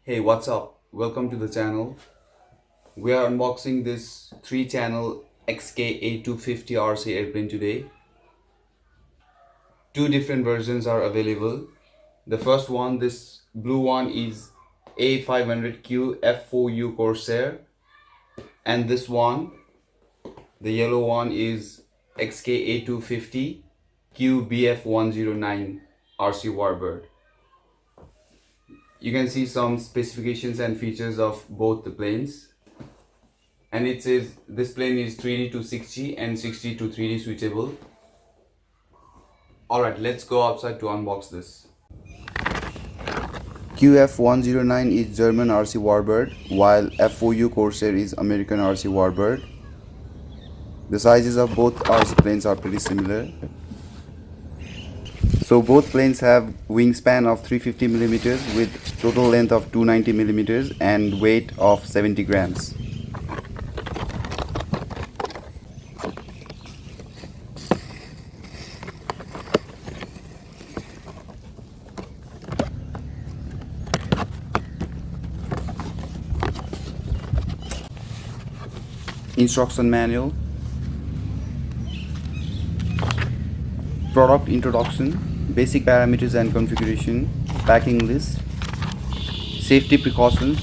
Hey, what's up? Welcome to the channel. We are unboxing this 3-channel XK A250 RC airplane today. Two different versions are available. The first one, this blue one, is A500Q F4U Corsair, and this one, the yellow one, is XK A250 QBF109 RC Warbird. You can see some specifications and features of both the planes. And it says this plane is 3D to 6G and 6G to 3D switchable. Alright, let's go outside to unbox this. QF109 is German RC Warbird, while F4U Corsair is American RC Warbird. The sizes of both RC planes are pretty similar. So both planes have wingspan of 350 millimeters with total length of 290 millimeters and weight of 70 grams. Instruction manual, product introduction, basic parameters and configuration, packing list, safety precautions,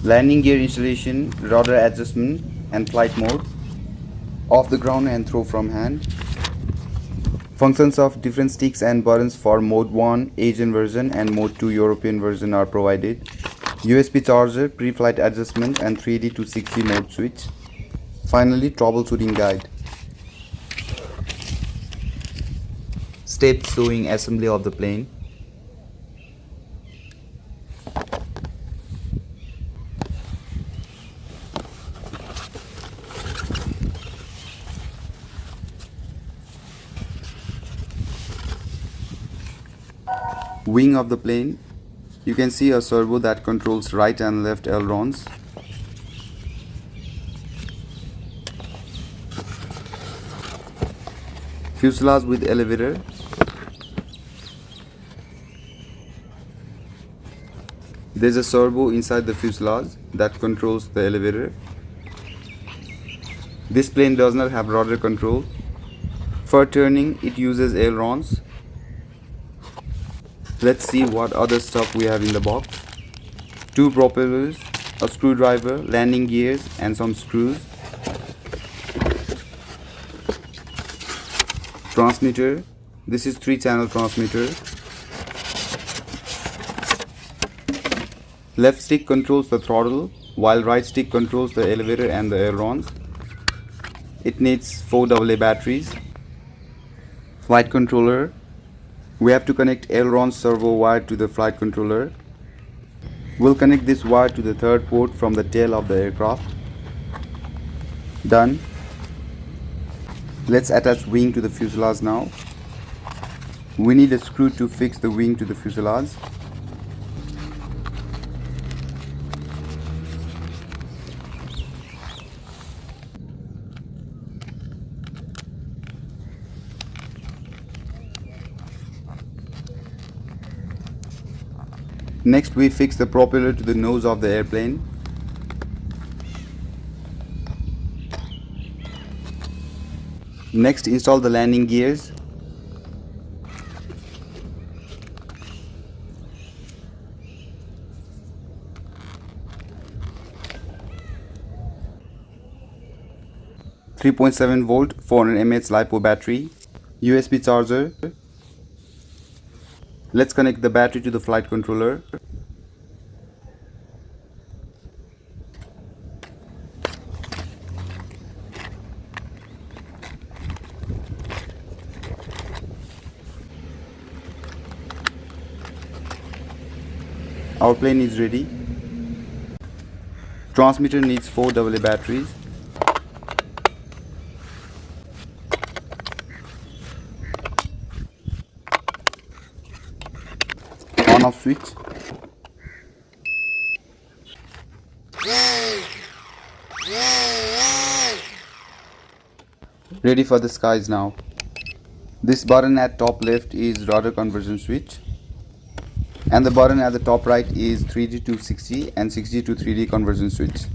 landing gear installation, rudder adjustment and flight mode, off the ground and throw from hand, functions of different sticks and buttons for mode 1 Asian version and mode 2 European version are provided. USB charger, pre-flight adjustment and 3D to 6G mode switch. Finally, troubleshooting guide. Steps showing assembly of the plane. Wing of the plane. You can see a servo that controls right and left ailerons. Fuselage with elevator. There's a servo inside the fuselage that controls the elevator. This plane does not have rudder control. For turning, it uses ailerons. Let's see what other stuff we have in the box. Two propellers, a screwdriver, landing gears and some screws. Transmitter. This is 3-channel transmitter. Left stick controls the throttle, while right stick controls the elevator and the ailerons. It needs 4 AA batteries. Flight controller. We have to connect aileron servo wire to the flight controller. We'll connect this wire to the third port from the tail of the aircraft. Done. Let's attach wing to the fuselage now. We need a screw to fix the wing to the fuselage. Next, we fix the propeller to the nose of the airplane. Next, install the landing gears. .7 volt 400 mAh lipo battery, USB charger. Let's connect the battery to the flight controller. Our plane is ready. Transmitter needs 4 AA batteries. On off switch. Ready for the skies now. This button at top left is rudder conversion switch, And the button at the top right is 3D to 60 and 60 to 3D conversion switch.